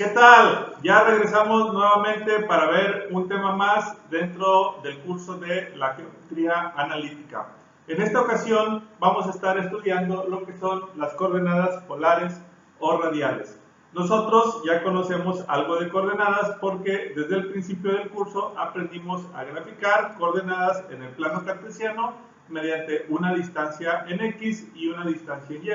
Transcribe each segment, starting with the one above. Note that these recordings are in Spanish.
¿Qué tal? Ya regresamos nuevamente para ver un tema más dentro del curso de la geometría analítica. En esta ocasión vamos a estar estudiando lo que son las coordenadas polares o radiales. Nosotros ya conocemos algo de coordenadas porque desde el principio del curso aprendimos a graficar coordenadas en el plano cartesiano mediante una distancia en X y una distancia en Y.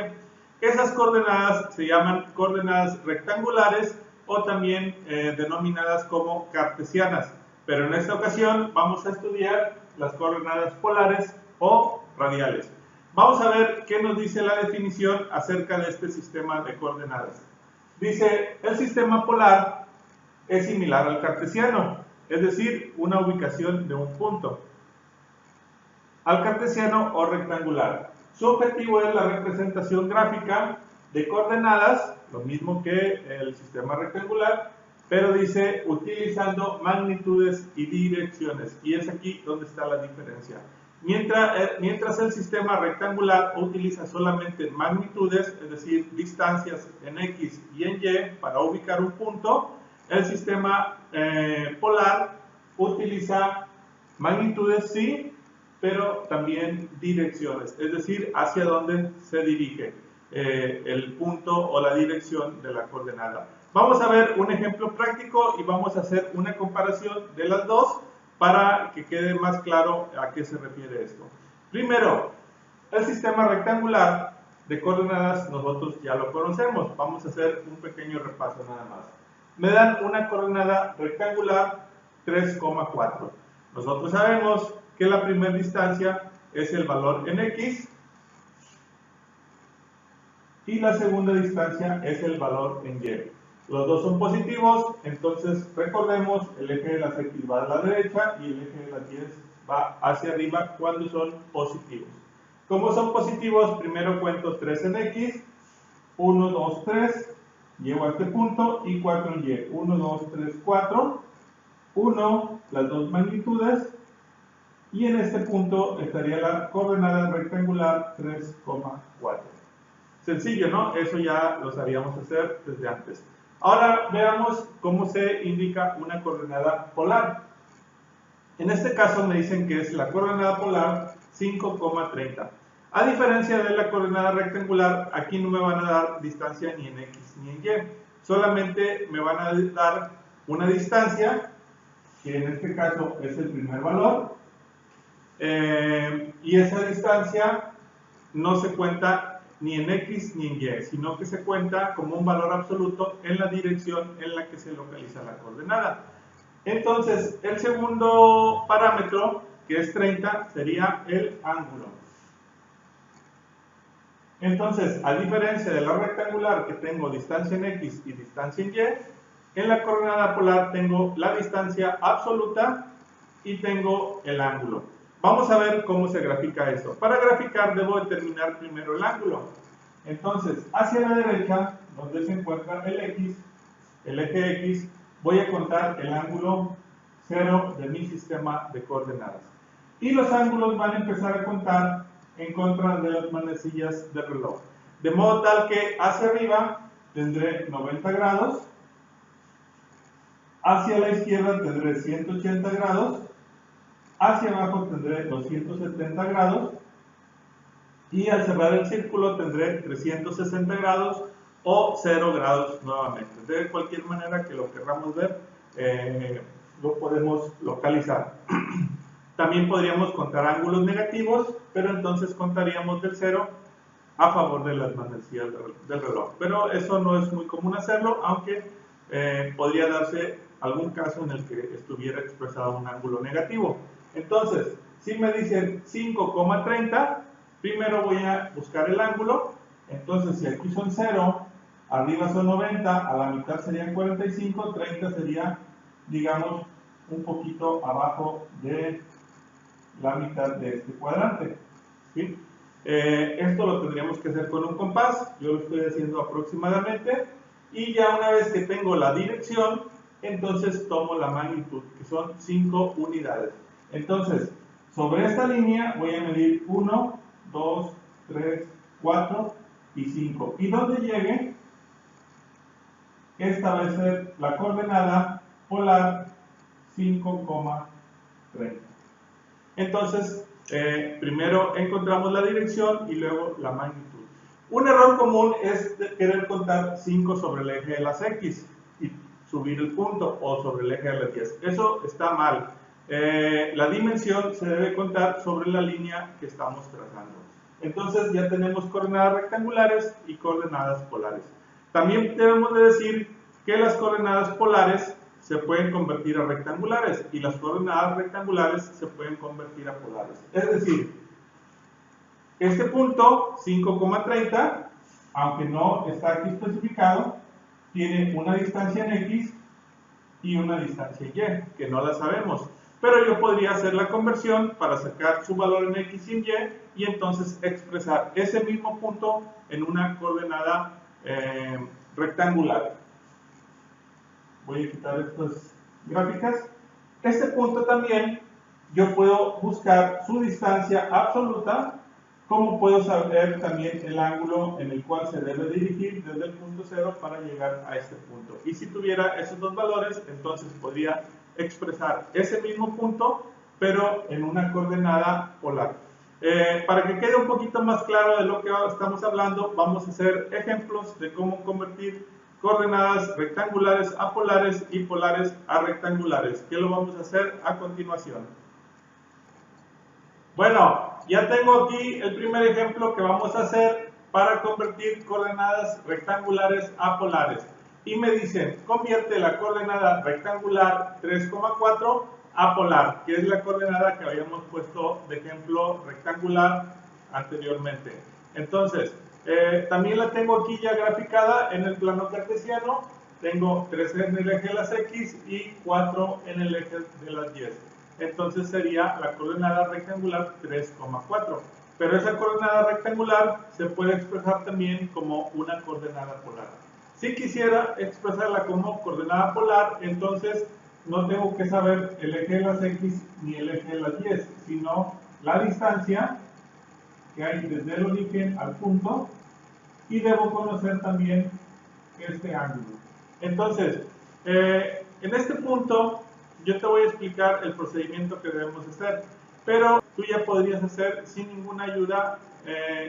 Esas coordenadas se llaman coordenadas rectangulares o también denominadas como cartesianas. Pero en esta ocasión vamos a estudiar las coordenadas polares o radiales. Vamos a ver qué nos dice la definición acerca de este sistema de coordenadas. Dice, el sistema polar es similar al cartesiano, es decir, una ubicación de un punto. Al cartesiano o rectangular. Su objetivo es la representación gráfica de coordenadas, lo mismo que el sistema rectangular, pero dice utilizando magnitudes y direcciones. Y es aquí donde está la diferencia. Mientras el sistema rectangular utiliza solamente magnitudes, es decir, distancias en X y en Y para ubicar un punto, el sistema polar utiliza magnitudes sí, pero también direcciones, es decir, hacia dónde se dirige el punto o la dirección de la coordenada. Vamos a ver un ejemplo práctico y vamos a hacer una comparación de las dos para que quede más claro a qué se refiere esto. Primero, el sistema rectangular de coordenadas nosotros ya lo conocemos. Vamos a hacer un pequeño repaso nada más. Me dan una coordenada rectangular 3,4. Nosotros sabemos que la primera distancia es el valor en X y la segunda distancia es el valor en Y. Los dos son positivos, entonces recordemos, el eje de las X va a la derecha y el eje de las Y va hacia arriba cuando son positivos. Como son positivos, primero cuento 3 en X, 1, 2, 3, llego a este punto y 4 en Y. 1, 2, 3, 4, 1, las dos magnitudes, y en este punto estaría la coordenada rectangular 3,4. Sencillo, ¿no? Eso ya lo sabíamos hacer desde antes. Ahora veamos cómo se indica una coordenada polar. En este caso me dicen que es la coordenada polar 5,30. A diferencia de la coordenada rectangular, aquí no me van a dar distancia ni en X ni en Y. Solamente me van a dar una distancia, que en este caso es el primer valor. Y esa distancia no se cuenta ni en X ni en Y, sino que se cuenta como un valor absoluto en la dirección en la que se localiza la coordenada. Entonces, el segundo parámetro, que es 30, sería el ángulo. Entonces, a diferencia de la rectangular, que tengo distancia en X y distancia en Y, en la coordenada polar tengo la distancia absoluta y tengo el ángulo. Vamos a ver cómo se grafica esto. Para graficar debo determinar primero el ángulo. Entonces, hacia la derecha, donde se encuentra el X, el eje X, voy a contar el ángulo 0 de mi sistema de coordenadas. Y los ángulos van a empezar a contar en contra de las manecillas del reloj. De modo tal que hacia arriba tendré 90 grados, hacia la izquierda tendré 180 grados, hacia abajo tendré 270 grados y al cerrar el círculo tendré 360 grados o 0 grados nuevamente. De cualquier manera que lo queramos ver, lo podemos localizar. También podríamos contar ángulos negativos, pero entonces contaríamos del 0 a favor de las manecillas del reloj. Pero eso no es muy común hacerlo, aunque podría darse algún caso en el que estuviera expresado un ángulo negativo. Entonces, si me dicen 5,30, primero voy a buscar el ángulo. Entonces, si aquí son 0, arriba son 90, a la mitad serían 45, 30 sería, digamos, un poquito abajo de la mitad de este cuadrante. ¿Sí? Esto lo tendríamos que hacer con un compás. Yo lo estoy haciendo aproximadamente. Y ya una vez que tengo la dirección, entonces tomo la magnitud, que son 5 unidades. Entonces, sobre esta línea voy a medir 1, 2, 3, 4 y 5. Y donde llegue, esta va a ser la coordenada polar 5,30. Entonces, primero encontramos la dirección y luego la magnitud. Un error común es querer contar 5 sobre el eje de las X y subir el punto, o sobre el eje de las Y. Eso está mal. La dimensión se debe contar sobre la línea que estamos trazando. Entonces ya tenemos coordenadas rectangulares y coordenadas polares. También debemos de decir que las coordenadas polares se pueden convertir a rectangulares y las coordenadas rectangulares se pueden convertir a polares. Es decir, este punto 5,30, aunque no está aquí especificado, tiene una distancia en X y una distancia en Y, que no la sabemos. Pero yo podría hacer la conversión para sacar su valor en X y en Y y entonces expresar ese mismo punto en una coordenada rectangular. Voy a quitar estas gráficas. Este punto también yo puedo buscar su distancia absoluta, como puedo saber también el ángulo en el cual se debe dirigir desde el punto 0 para llegar a este punto. Y si tuviera esos dos valores, entonces podría expresar ese mismo punto, pero en una coordenada polar. Para que quede un poquito más claro de lo que estamos hablando, vamos a hacer ejemplos de cómo convertir coordenadas rectangulares a polares y polares a rectangulares, que lo vamos a hacer a continuación. Bueno, ya tengo aquí el primer ejemplo que vamos a hacer para convertir coordenadas rectangulares a polares. Y me dicen, convierte la coordenada rectangular 3,4 a polar, que es la coordenada que habíamos puesto de ejemplo rectangular anteriormente. Entonces, también la tengo aquí ya graficada en el plano cartesiano. Tengo 3 en el eje de las X y 4 en el eje de las Y. Entonces sería la coordenada rectangular 3,4. Pero esa coordenada rectangular se puede expresar también como una coordenada polar. Si quisiera expresarla como coordenada polar, entonces no tengo que saber el eje de las X ni el eje de las Y, sino la distancia que hay desde el origen al punto, y debo conocer también este ángulo. Entonces, en este punto yo te voy a explicar el procedimiento que debemos hacer, pero tú ya podrías hacer sin ninguna ayuda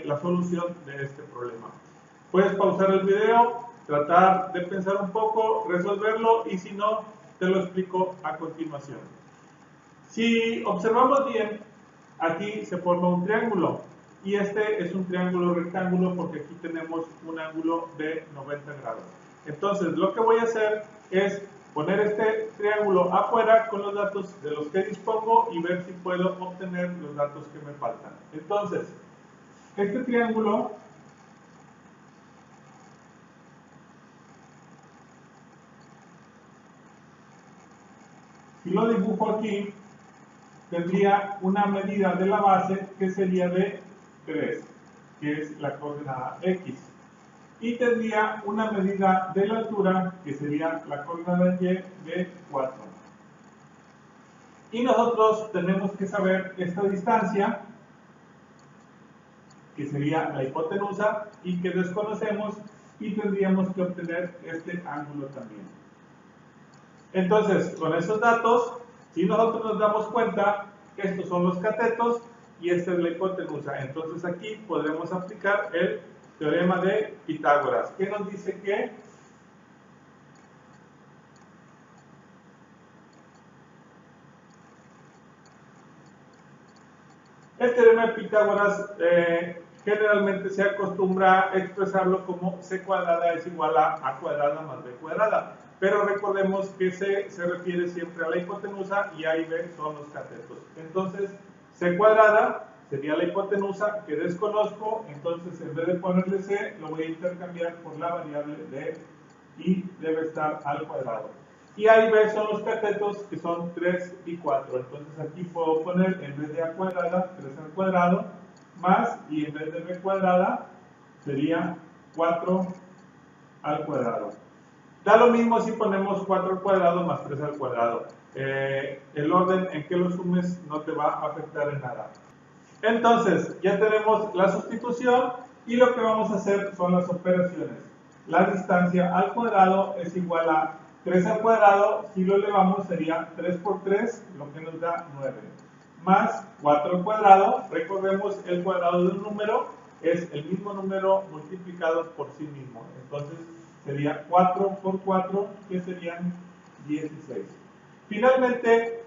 la solución de este problema. Puedes pausar el video, tratar de pensar un poco, resolverlo, y si no, te lo explico a continuación. Si observamos bien, aquí se forma un triángulo, y este es un triángulo rectángulo porque aquí tenemos un ángulo de 90 grados. Entonces, lo que voy a hacer es poner este triángulo afuera con los datos de los que dispongo y ver si puedo obtener los datos que me faltan. Entonces, este triángulo si lo dibujo aquí, tendría una medida de la base que sería de 3, que es la coordenada X. Y tendría una medida de la altura, que sería la coordenada Y, de 4. Y nosotros tenemos que saber esta distancia, que sería la hipotenusa, y que desconocemos, y tendríamos que obtener este ángulo también. Entonces, con esos datos, si nosotros nos damos cuenta, estos son los catetos y esta es la hipotenusa. Entonces aquí podremos aplicar el teorema de Pitágoras, que nos dice que el teorema de Pitágoras generalmente se acostumbra a expresarlo como c cuadrada es igual a a cuadrada más b cuadrada. Pero recordemos que C se refiere siempre a la hipotenusa y A y B son los catetos. Entonces, C cuadrada sería la hipotenusa que desconozco, entonces en vez de ponerle C, lo voy a intercambiar por la variable D y debe estar al cuadrado. Y A y B son los catetos, que son 3 y 4. Entonces aquí puedo poner, en vez de A cuadrada, 3 al cuadrado, más, y en vez de B cuadrada, sería 4 al cuadrado. Da lo mismo si ponemos 4 al cuadrado más 3 al cuadrado. El orden en que lo sumes no te va a afectar en nada. Entonces, ya tenemos la sustitución y lo que vamos a hacer son las operaciones. la distancia al cuadrado es igual a 3 al cuadrado, si lo elevamos sería 3 por 3, lo que nos da 9, más 4 al cuadrado. Recordemos, el cuadrado de un número es el mismo número multiplicado por sí mismo, entonces sería 4 por 4, que serían 16. Finalmente,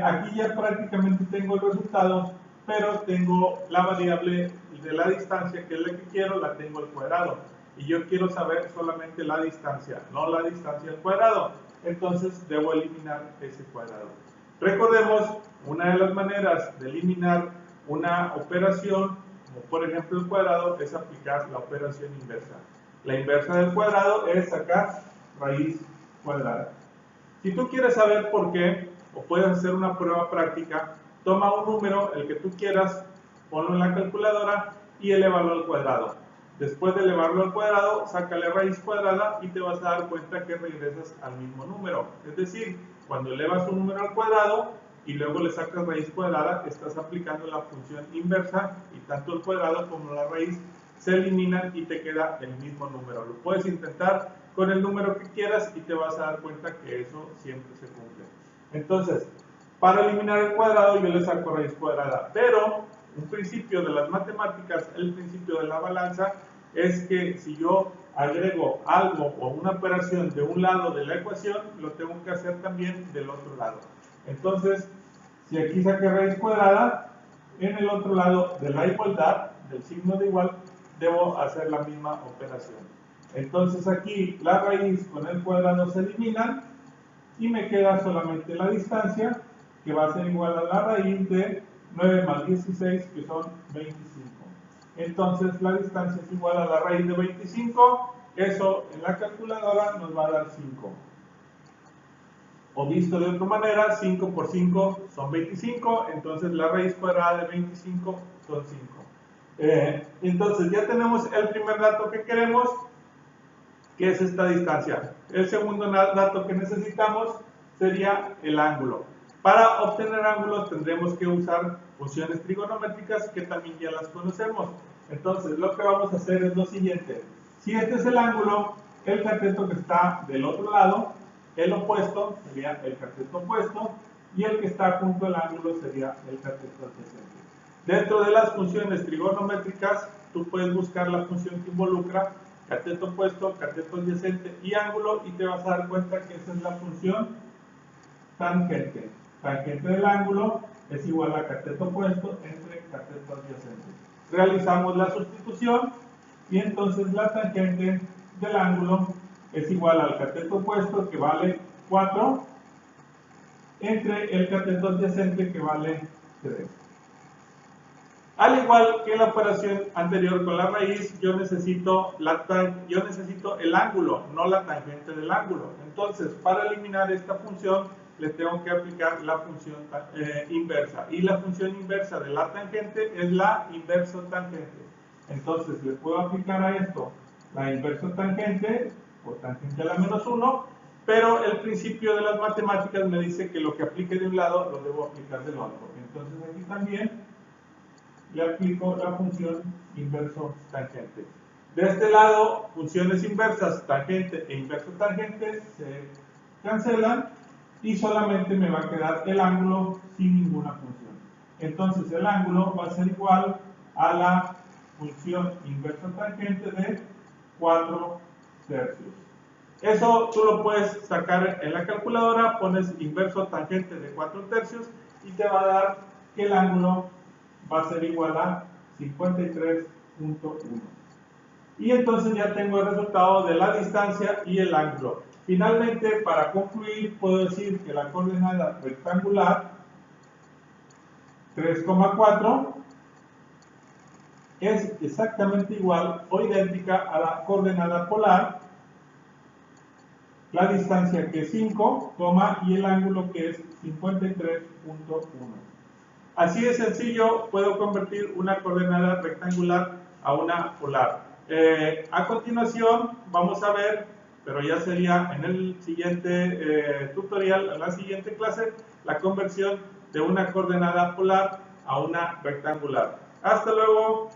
aquí ya prácticamente tengo el resultado, pero tengo la variable de la distancia, que es la que quiero, la tengo al cuadrado. Y yo quiero saber solamente la distancia, no la distancia al cuadrado. Entonces debo eliminar ese cuadrado. Recordemos, una de las maneras de eliminar una operación, como por ejemplo el cuadrado, es aplicar la operación inversa. La inversa del cuadrado es sacar raíz cuadrada. Si tú quieres saber por qué, o puedes hacer una prueba práctica, toma un número, el que tú quieras, ponlo en la calculadora y elévalo al cuadrado. Después de elevarlo al cuadrado, sácale raíz cuadrada y te vas a dar cuenta que regresas al mismo número. Es decir, cuando elevas un número al cuadrado y luego le sacas raíz cuadrada, estás aplicando la función inversa y tanto el cuadrado como la raíz se eliminan y te queda el mismo número. Lo puedes intentar con el número que quieras y te vas a dar cuenta que eso siempre se cumple. Entonces, para eliminar el cuadrado yo le saco raíz cuadrada, pero un principio de las matemáticas, el principio de la balanza, es que si yo agrego algo o una operación de un lado de la ecuación, lo tengo que hacer también del otro lado. Entonces, si aquí saqué raíz cuadrada, en el otro lado de la igualdad, del signo de igual, debo hacer la misma operación. Entonces aquí la raíz con el cuadrado se eliminan y me queda solamente la distancia, que va a ser igual a la raíz de 9 más 16, que son 25. Entonces la distancia es igual a la raíz de 25, eso en la calculadora nos va a dar 5. O visto de otra manera, 5 por 5 son 25, entonces la raíz cuadrada de 25 son 5. Entonces ya tenemos el primer dato que queremos, que es esta distancia. El segundo dato que necesitamos sería el ángulo. Para obtener ángulos tendremos que usar funciones trigonométricas, que también ya las conocemos. Entonces lo que vamos a hacer es lo siguiente. Si este es el ángulo, el cateto que está del otro lado, el opuesto sería el cateto opuesto, y el que está junto al ángulo sería el cateto adyacente. Dentro de las funciones trigonométricas, tú puedes buscar la función que involucra cateto opuesto, cateto adyacente y ángulo, y te vas a dar cuenta que esa es la función tangente. Tangente del ángulo es igual a cateto opuesto entre cateto adyacente. Realizamos la sustitución y entonces la tangente del ángulo es igual al cateto opuesto, que vale 4, entre el cateto adyacente, que vale 3. Al igual que la operación anterior con la raíz, yo necesito el ángulo, no la tangente del ángulo. Entonces, para eliminar esta función, le tengo que aplicar la función inversa. Y la función inversa de la tangente es la inverso tangente. Entonces, le puedo aplicar a esto la inverso tangente, o tangente a la menos 1, pero el principio de las matemáticas me dice que lo que aplique de un lado, lo debo aplicar del otro. Entonces, aquí también le aplico la función inverso tangente. De este lado, funciones inversas, tangente e inverso tangente, se cancelan y solamente me va a quedar el ángulo sin ninguna función. Entonces el ángulo va a ser igual a la función inverso tangente de 4 tercios. Eso tú lo puedes sacar en la calculadora, pones inverso tangente de 4 tercios y te va a dar que el ángulo va a ser igual a 53.1. Y entonces ya tengo el resultado de la distancia y el ángulo. Finalmente, para concluir, puedo decir que la coordenada rectangular 3,4 es exactamente igual o idéntica a la coordenada polar, la distancia que es 5, y el ángulo que es 53.1. Así de sencillo puedo convertir una coordenada rectangular a una polar. A continuación vamos a ver, pero ya sería en el siguiente tutorial, en la siguiente clase, la conversión de una coordenada polar a una rectangular. Hasta luego.